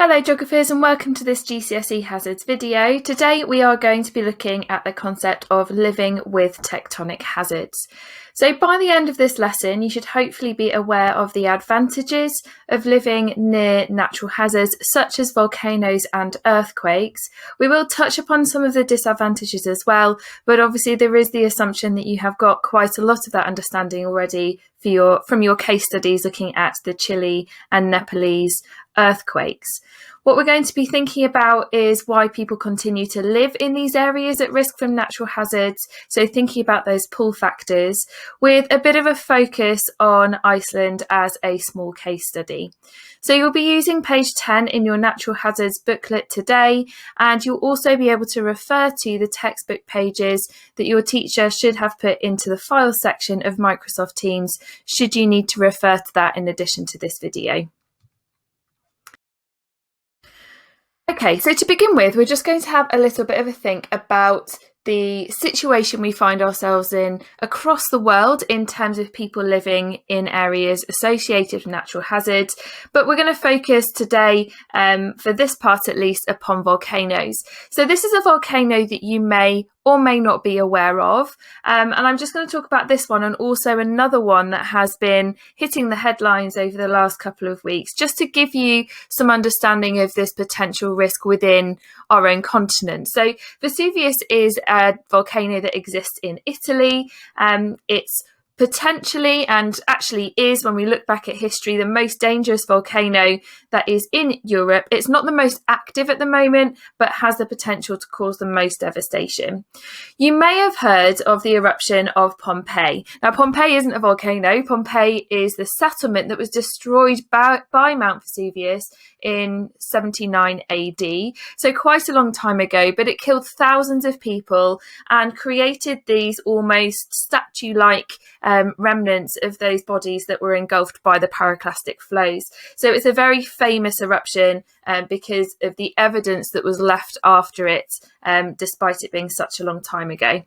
Hello geographers and welcome to this GCSE hazards video. Today we are going to be looking at the concept of living with tectonic hazards. So by the end of this lesson you should hopefully be aware of the advantages of living near natural hazards such as volcanoes and earthquakes. We will touch upon some of the disadvantages as well, but obviously there is the assumption that you have got quite a lot of that understanding already from your case studies looking at the Chile and Nepalese earthquakes. What we're going to be thinking about is why people continue to live in these areas at risk from natural hazards, so thinking about those pull factors with a bit of a focus on Iceland as a small case study. So you'll be using page 10 in your natural hazards booklet today, and you'll also be able to refer to the textbook pages that your teacher should have put into the file section of Microsoft Teams should you need to refer to that in addition to this video. Okay, so to begin with, we're just going to have a little bit of a think about the situation we find ourselves in across the world in terms of people living in areas associated with natural hazards, but we're going to focus today, for this part at least, upon volcanoes. So this is a volcano that you may or may not be aware of, and I'm just going to talk about this one and also another one that has been hitting the headlines over the last couple of weeks, just to give you some understanding of this potential risk within our own continent. So Vesuvius is a volcano that exists in Italy. It's potentially, and actually is, when we look back at history, the most dangerous volcano that is in Europe. It's not the most active at the moment, but has the potential to cause the most devastation. You may have heard of the eruption of Pompeii. Now, Pompeii isn't a volcano. Pompeii is the settlement that was destroyed by Mount Vesuvius in 79 AD, so quite a long time ago, but it killed thousands of people and created these almost statue-like remnants of those bodies that were engulfed by the pyroclastic flows. So it's a very famous eruption because of the evidence that was left after it, despite it being such a long time ago.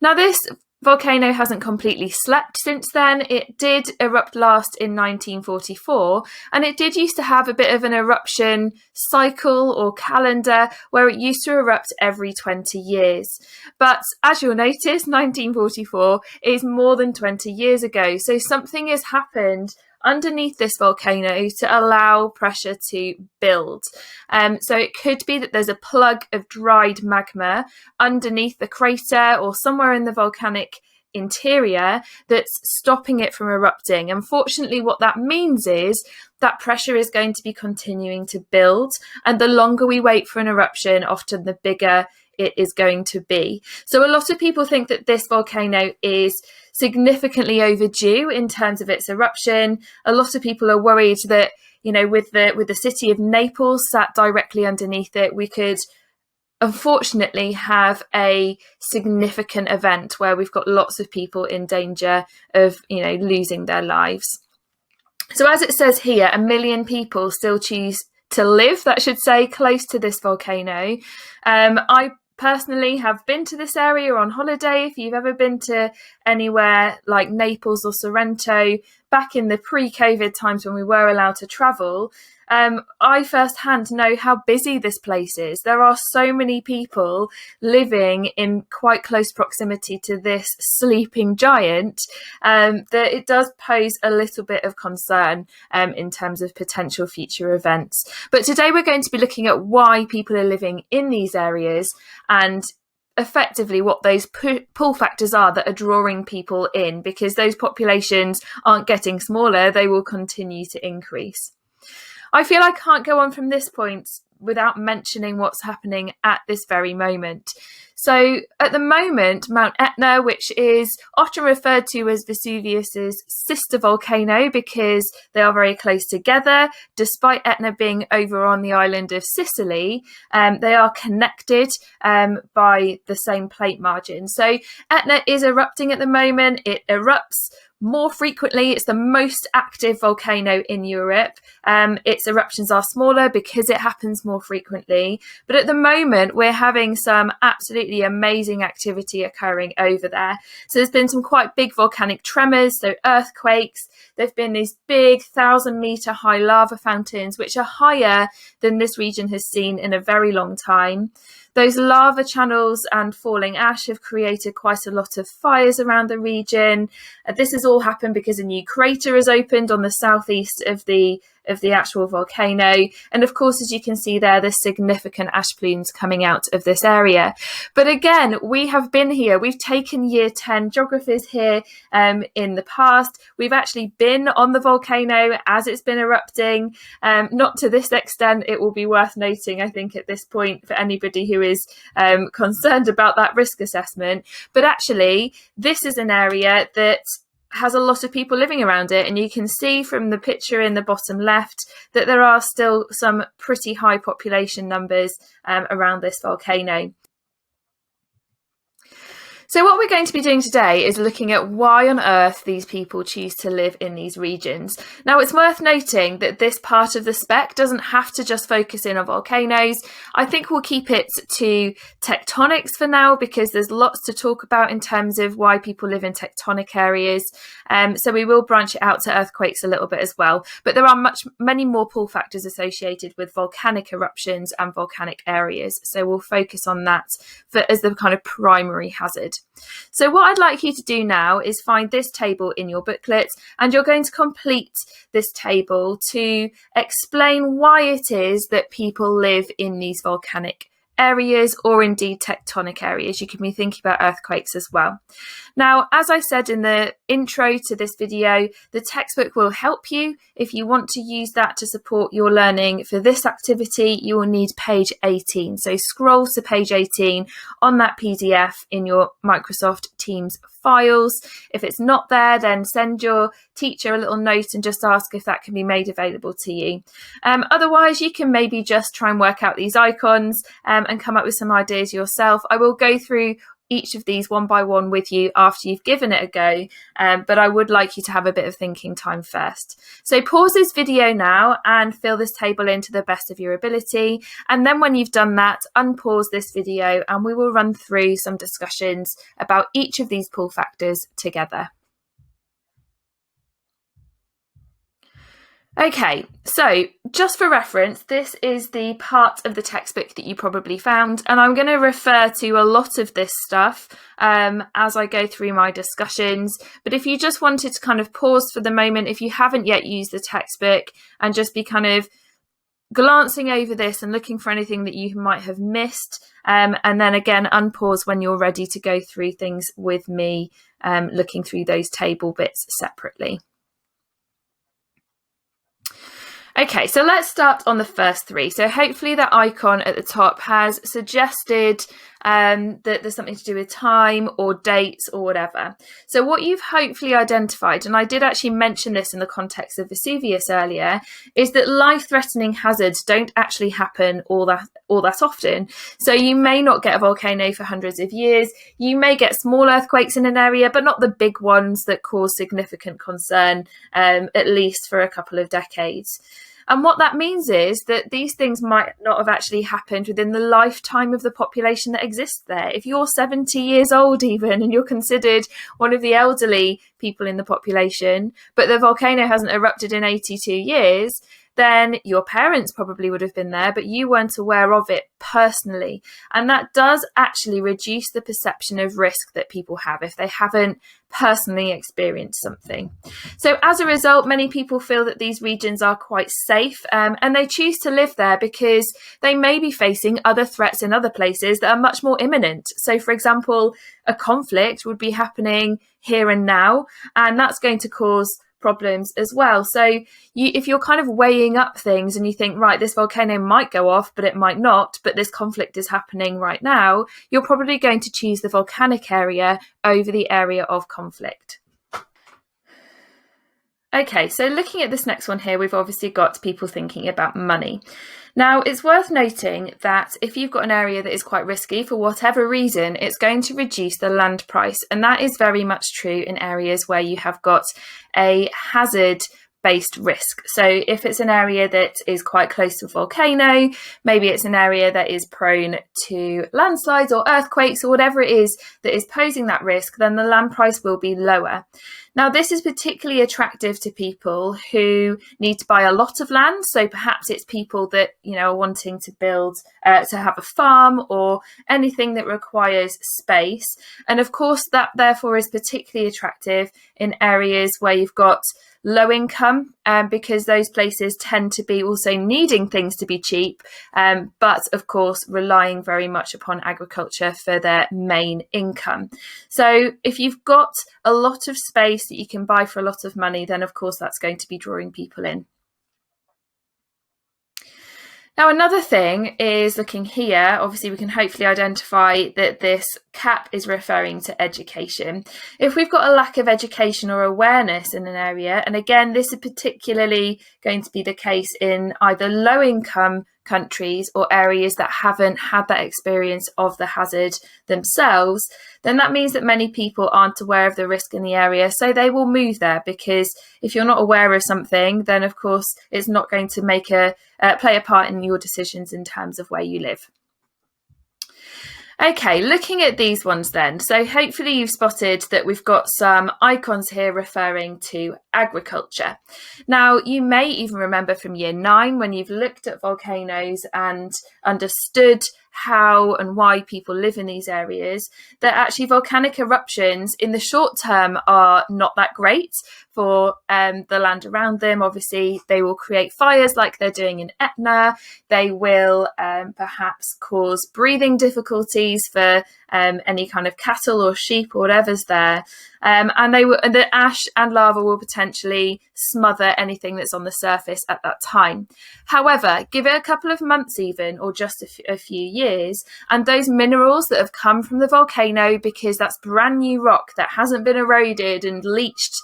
Now, this volcano hasn't completely slept since then. It did erupt last in 1944, and it did used to have a bit of an eruption cycle or calendar where it used to erupt every 20 years. But as you'll notice, 1944 is more than 20 years ago, so something has happened underneath this volcano to allow pressure to build. So it could be that there's a plug of dried magma underneath the crater or somewhere in the volcanic interior that's stopping it from erupting. Unfortunately, what that means is that pressure is going to be continuing to build, and the longer we wait for an eruption, often the bigger it is going to be. So a lot of people think that this volcano is significantly overdue in terms of its eruption. A lot of people are worried that, you know, with the city of Naples sat directly underneath it, we could unfortunately have a significant event where we've got lots of people in danger of, you know, losing their lives. So as it says here, 1 million people still choose to live, that should say, close to this volcano. I personally have been to this area on holiday. If you've ever been to anywhere like Naples or Sorrento back in the pre-COVID times when we were allowed to travel, I firsthand know how busy this place is. There are so many people living in quite close proximity to this sleeping giant that it does pose a little bit of concern in terms of potential future events. But today we're going to be looking at why people are living in these areas and effectively what those pull factors are that are drawing people in, because those populations aren't getting smaller, they will continue to increase. I feel I can't go on from this point without mentioning what's happening at this very moment. So at the moment, Mount Etna, which is often referred to as Vesuvius's sister volcano because they are very close together, despite Etna being over on the island of Sicily, they are connected by the same plate margin. So Etna is erupting at the moment. It erupts more frequently. It's the most active volcano in Europe. Its eruptions are smaller because it happens more frequently. But at the moment, we're having some absolutely absolutely amazing activity occurring over there. So there's been some quite big volcanic tremors, so earthquakes. There've been these big 1,000-meter high lava fountains, which are higher than this region has seen in a very long time. Those lava channels and falling ash have created quite a lot of fires around the region. This has all happened because a new crater has opened on the southeast of the actual volcano. And of course, as you can see there's significant ash plumes coming out of this area. But again, we have been here. We've taken year 10 geographers here in the past. We've actually been on the volcano as it's been erupting. Not to this extent. It will be worth noting, I think, at this point for anybody who is concerned about that risk assessment. But actually, this is an area that has a lot of people living around it, and you can see from the picture in the bottom left that there are still some pretty high population numbers around this volcano. So what we're going to be doing today is looking at why on earth these people choose to live in these regions. Now, it's worth noting that this part of the spec doesn't have to just focus in on volcanoes. I think we'll keep it to tectonics for now, because there's lots to talk about in terms of why people live in tectonic areas. So we will branch it out to earthquakes a little bit as well. But there are many more pull factors associated with volcanic eruptions and volcanic areas. So we'll focus on that as the kind of primary hazard. So what I'd like you to do now is find this table in your booklet, and you're going to complete this table to explain why it is that people live in these volcanic areas, or indeed tectonic areas. You can be thinking about earthquakes as well. Now, as I said in the intro to this video, the textbook will help you. If you want to use that to support your learning for this activity, you will need page 18. So scroll to page 18 on that PDF in your Microsoft Teams files. If it's not there, then send your teacher a little note and just ask if that can be made available to you. Otherwise, you can maybe just try and work out these icons and come up with some ideas yourself. I will go through each of these one by one with you after you've given it a go, but I would like you to have a bit of thinking time first. So pause this video now and fill this table in to the best of your ability, and then when you've done that, unpause this video and we will run through some discussions about each of these pull factors together. Okay, so just for reference, this is the part of the textbook that you probably found, and I'm going to refer to a lot of this stuff as I go through my discussions. But if you just wanted to kind of pause for the moment, if you haven't yet used the textbook, and just be kind of glancing over this and looking for anything that you might have missed, and then again unpause when you're ready to go through things with me, looking through those table bits separately. Okay, so let's start on the first three. So hopefully that icon at the top has suggested that there's something to do with time or dates or whatever. So what you've hopefully identified, and I did actually mention this in the context of Vesuvius earlier, is that life-threatening hazards don't actually happen all that often. So you may not get a volcano for hundreds of years. You may get small earthquakes in an area, but not the big ones that cause significant concern, at least for a couple of decades. And what that means is that these things might not have actually happened within the lifetime of the population that exists there. If you're 70 years old even, and you're considered one of the elderly people in the population, but the volcano hasn't erupted in 82 years, then your parents probably would have been there, but you weren't aware of it personally. And that does actually reduce the perception of risk that people have if they haven't personally experienced something. So as a result, many people feel that these regions are quite safe, and they choose to live there because they may be facing other threats in other places that are much more imminent. So for example, a conflict would be happening here and now, and that's going to cause problems as well. So if you're kind of weighing up things and you think, right, this volcano might go off, but it might not, but this conflict is happening right now, you're probably going to choose the volcanic area over the area of conflict. Okay, so looking at this next one here, we've obviously got people thinking about money. Now, it's worth noting that if you've got an area that is quite risky, for whatever reason, it's going to reduce the land price. And that is very much true in areas where you have got a hazard based risk. So if it's an area that is quite close to a volcano, maybe it's an area that is prone to landslides or earthquakes or whatever it is that is posing that risk, then the land price will be lower. Now, this is particularly attractive to people who need to buy a lot of land. So perhaps it's people that, are wanting to build, to have a farm or anything that requires space. And of course, that therefore is particularly attractive in areas where you've got low income, because those places tend to be also needing things to be cheap, but of course relying very much upon agriculture for their main income. So if you've got a lot of space that you can buy for a lot of money, then of course that's going to be drawing people in. Now, another thing is looking here, obviously we can hopefully identify that this cap is referring to education. If we've got a lack of education or awareness in an area, and again, this is particularly going to be the case in either low income countries or areas that haven't had that experience of the hazard themselves, then that means that many people aren't aware of the risk in the area, so they will move there, because if you're not aware of something, then of course it's not going to play a part in your decisions in terms of where you live. Okay, looking at these ones then. So hopefully you've spotted that we've got some icons here referring to agriculture. Now, you may even remember from year 9 when you've looked at volcanoes and understood how and why people live in these areas, that actually volcanic eruptions in the short term are not that great for the land around them. Obviously, they will create fires like they're doing in Etna. They will perhaps cause breathing difficulties for any kind of cattle or sheep or whatever's there. And the ash and lava will potentially smother anything that's on the surface at that time. However, give it a couple of months even, or just a few years, and those minerals that have come from the volcano, because that's brand new rock that hasn't been eroded and leached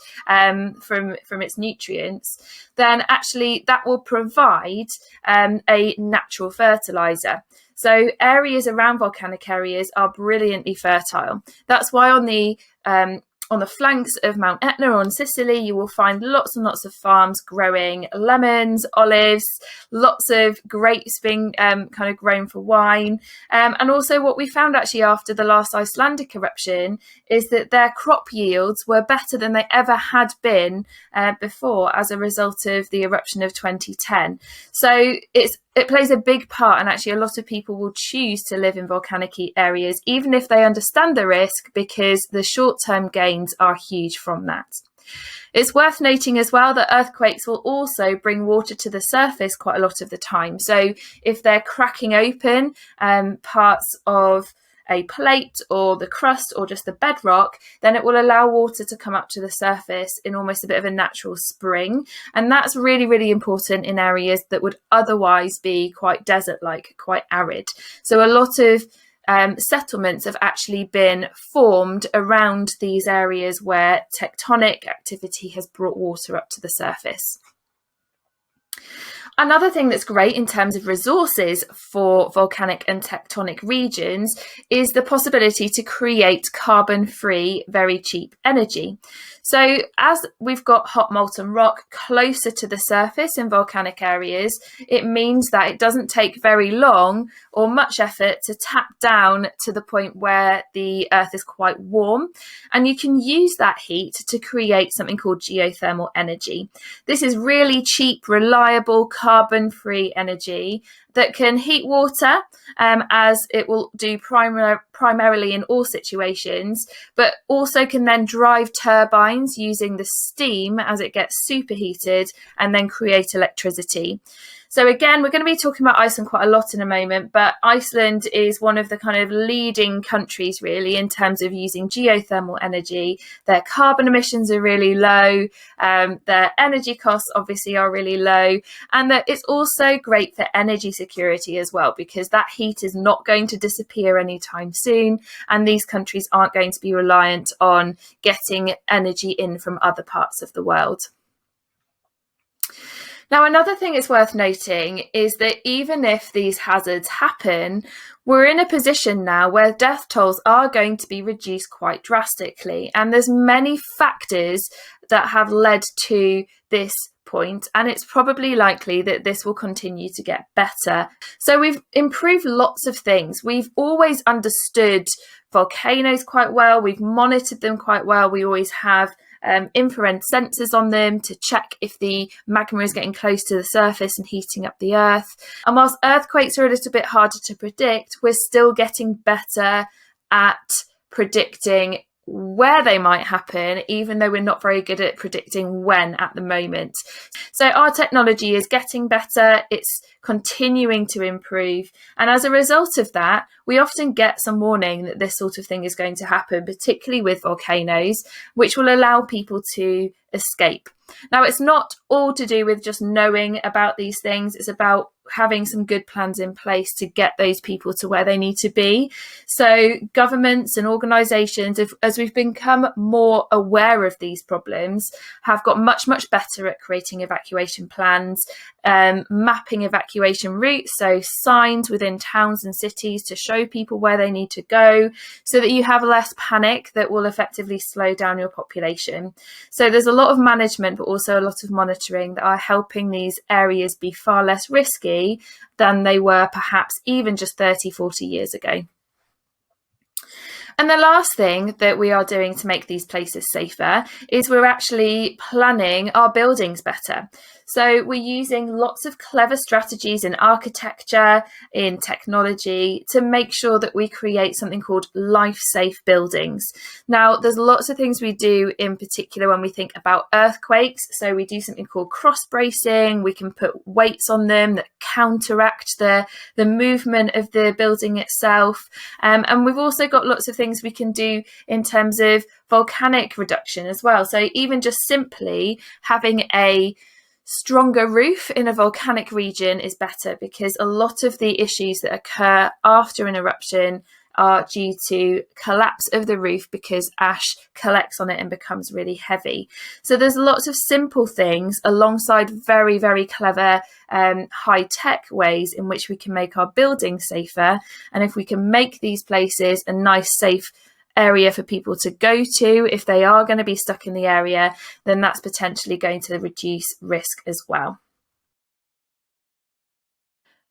from its nutrients, then actually that will provide a natural fertilizer. So areas around volcanic areas are brilliantly fertile. That's why on the flanks of Mount Etna or on Sicily, you will find lots and lots of farms growing lemons, olives, lots of grapes being kind of grown for wine. And also what we found actually after the last Icelandic eruption is that their crop yields were better than they ever had been before as a result of the eruption of 2010. So it plays a big part, and actually a lot of people will choose to live in volcanic areas even if they understand the risk, because the short-term gains are huge from that. It's worth noting as well that earthquakes will also bring water to the surface quite a lot of the time. So if they're cracking open parts of a plate or the crust or just the bedrock, then it will allow water to come up to the surface in almost a bit of a natural spring. And that's really, really important in areas that would otherwise be quite desert-like, quite arid. So a lot of settlements have actually been formed around these areas where tectonic activity has brought water up to the surface. Another thing that's great in terms of resources for volcanic and tectonic regions is the possibility to create carbon-free, very cheap energy. So as we've got hot molten rock closer to the surface in volcanic areas, it means that it doesn't take very long or much effort to tap down to the point where the earth is quite warm. And you can use that heat to create something called geothermal energy. This is really cheap, reliable, carbon-free energy that can heat water, as it will do primarily in all situations, but also can then drive turbines using the steam as it gets superheated and then create electricity. So again, we're going to be talking about Iceland quite a lot in a moment, but Iceland is one of the kind of leading countries really in terms of using geothermal energy. Their carbon emissions are really low, their energy costs obviously are really low, and that it's also great for energy security as well, because that heat is not going to disappear anytime soon, and these countries aren't going to be reliant on getting energy in from other parts of the world. Now, another thing it's worth noting is that even if these hazards happen, we're in a position now where death tolls are going to be reduced quite drastically. And there's many factors that have led to this point, and it's probably likely that this will continue to get better. So we've improved lots of things. We've always understood volcanoes quite well. We've monitored them quite well. We always have infrared sensors on them to check if the magma is getting close to the surface and heating up the earth. And whilst earthquakes are a little bit harder to predict, we're still getting better at predicting where they might happen, even though we're not very good at predicting when at the moment. So our technology is getting better, it's continuing to improve, and as a result of that, we often get some warning that this sort of thing is going to happen, particularly with volcanoes, which will allow people to escape. Now, it's not all to do with just knowing about these things, it's about having some good plans in place to get those people to where they need to be. So governments and organisations, as we've become more aware of these problems, have got much better at creating evacuation plans, mapping evacuation routes, so signs within towns and cities to show people where they need to go, so that you have less panic that will effectively slow down your population. So there's a lot of management, but also a lot of monitoring that are helping these areas be far less risky than they were perhaps even just 30-40 years ago. And the last thing that we are doing to make these places safer is we're actually planning our buildings better. So we're using lots of clever strategies in architecture, in technology, to make sure that we create something called life-safe buildings. Now, there's lots of things we do in particular when we think about earthquakes. So we do something called cross-bracing. We can put weights on them that counteract the movement of the building itself. And we've also got lots of things we can do in terms of volcanic reduction as well. So even just simply having a stronger roof in a volcanic region is better, because a lot of the issues that occur after an eruption are due to collapse of the roof because ash collects on it and becomes really heavy. So there's lots of simple things alongside very clever high-tech ways in which we can make our buildings safer. And if we can make these places a nice, safe area for people to go to if they are going to be stuck in the area, then that's potentially going to reduce risk as well.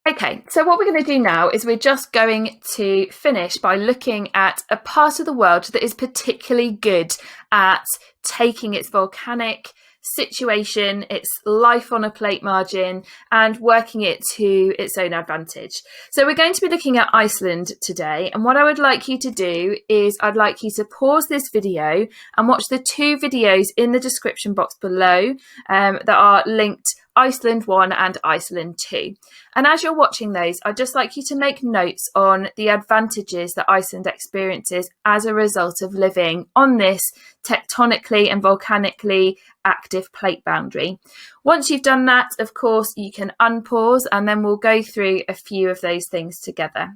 Okay, so what we're going to do now is we're just going to finish by looking at a part of the world that is particularly good at taking its volcanic situation, its life on a plate margin, and working it to its own advantage. So we're going to be looking at Iceland today, and what I would like you to do is I'd like you to pause this video and watch the two videos in the description box below that are linked, Iceland 1 and Iceland 2. And as you're watching those, I'd just like you to make notes on the advantages that Iceland experiences as a result of living on this tectonically and volcanically active plate boundary. Once you've done that, of course, you can unpause and then we'll go through a few of those things together.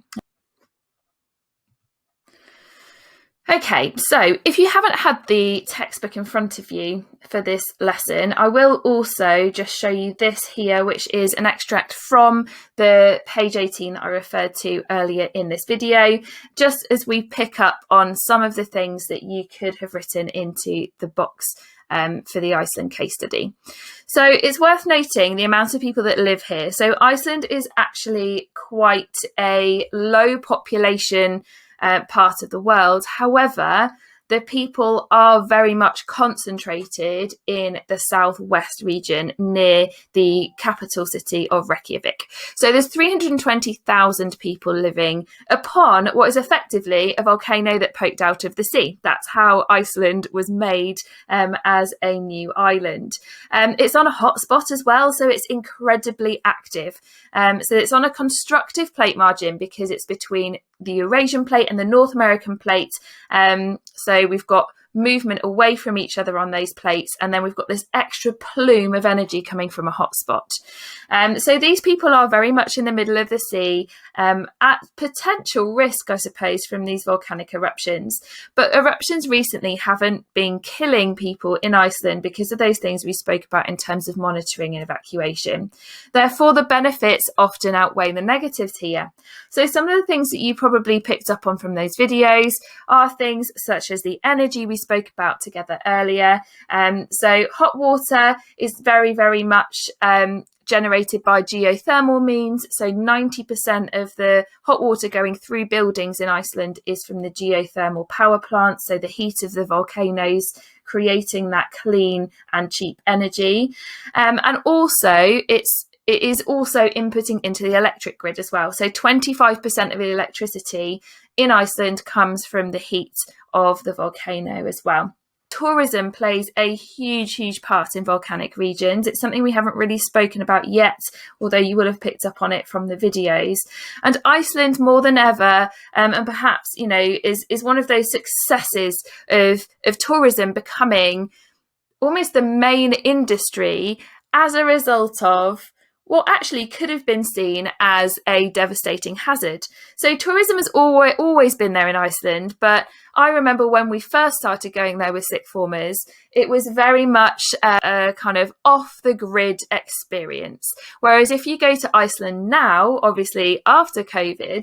Okay, so if you haven't had the textbook in front of you for this lesson, I will also just show you this here, which is an extract from the page 18 that I referred to earlier in this video, just as we pick up on some of the things that you could have written into the box for the Iceland case study. So it's worth noting the amount of people that live here. So Iceland is actually quite a low population part of the world. However, the people are very much concentrated in the southwest region near the capital city of Reykjavik. So there's 320,000 people living upon what is effectively a volcano that poked out of the sea. That's how Iceland was made as a new island. It's on a hotspot as well, so it's incredibly active. So it's on a constructive plate margin because it's between the Eurasian plate and the North American plate. So we've got movement away from each other on those plates, and then we've got this extra plume of energy coming from a hotspot. So these people are very much in the middle of the sea, at potential risk, I suppose, from these volcanic eruptions. But eruptions recently haven't been killing people in Iceland because of those things we spoke about in terms of monitoring and evacuation. Therefore, the benefits often outweigh the negatives here. So some of the things that you probably picked up on from those videos are things such as the energy we spoke about together earlier. So hot water is very, very much generated by geothermal means. So 90% of the hot water going through buildings in Iceland is from the geothermal power plants, so the heat of the volcanoes creating that clean and cheap energy. And also it is also inputting into the electric grid as well. So 25% of the electricity in Iceland comes from the heat of the volcano as well. Tourism plays a huge part in volcanic regions. It's something we haven't really spoken about yet, although you will have picked up on it from the videos. And Iceland, more than ever, and perhaps, is one of those successes of tourism becoming almost the main industry as a result of what actually could have been seen as a devastating hazard. So tourism has always been there in Iceland, but I remember when we first started going there with sixth formers, it was very much a kind of off-the-grid experience. Whereas if you go to Iceland now, obviously after COVID,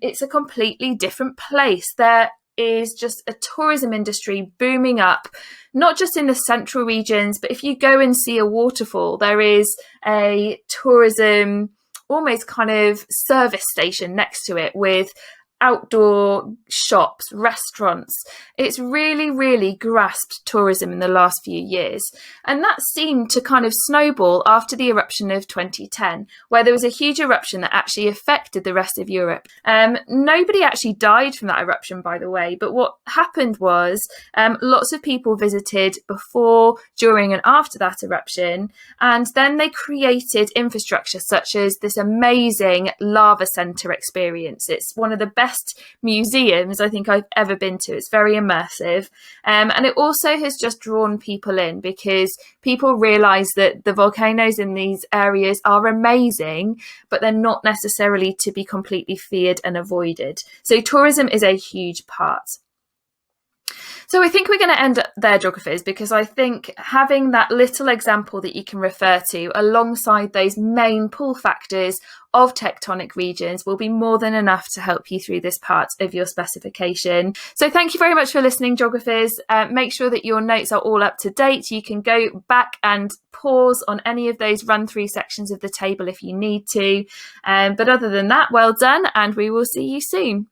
it's a completely different place. There is just a tourism industry booming up, not just in the central regions, but if you go and see a waterfall, there is a tourism almost kind of service station next to it with outdoor shops, restaurants. It's really grasped tourism in the last few years. And that seemed to kind of snowball after the eruption of 2010, where there was a huge eruption that actually affected the rest of Europe. Nobody actually died from that eruption, by the way, but what happened was lots of people visited before, during and after that eruption, and then they created infrastructure such as this amazing lava centre experience. It's one of the best museums I think I've ever been to. It's very immersive, and it also has just drawn people in because people realise that the volcanoes in these areas are amazing, but they're not necessarily to be completely feared and avoided. So tourism is a huge part. So I think we're going to end up there, geographers, because I think having that little example that you can refer to alongside those main pull factors of tectonic regions will be more than enough to help you through this part of your specification. So thank you very much for listening, geographers. Make sure that your notes are all up to date. You can go back and pause on any of those run-through sections of the table if you need to. But other than that, well done, and we will see you soon.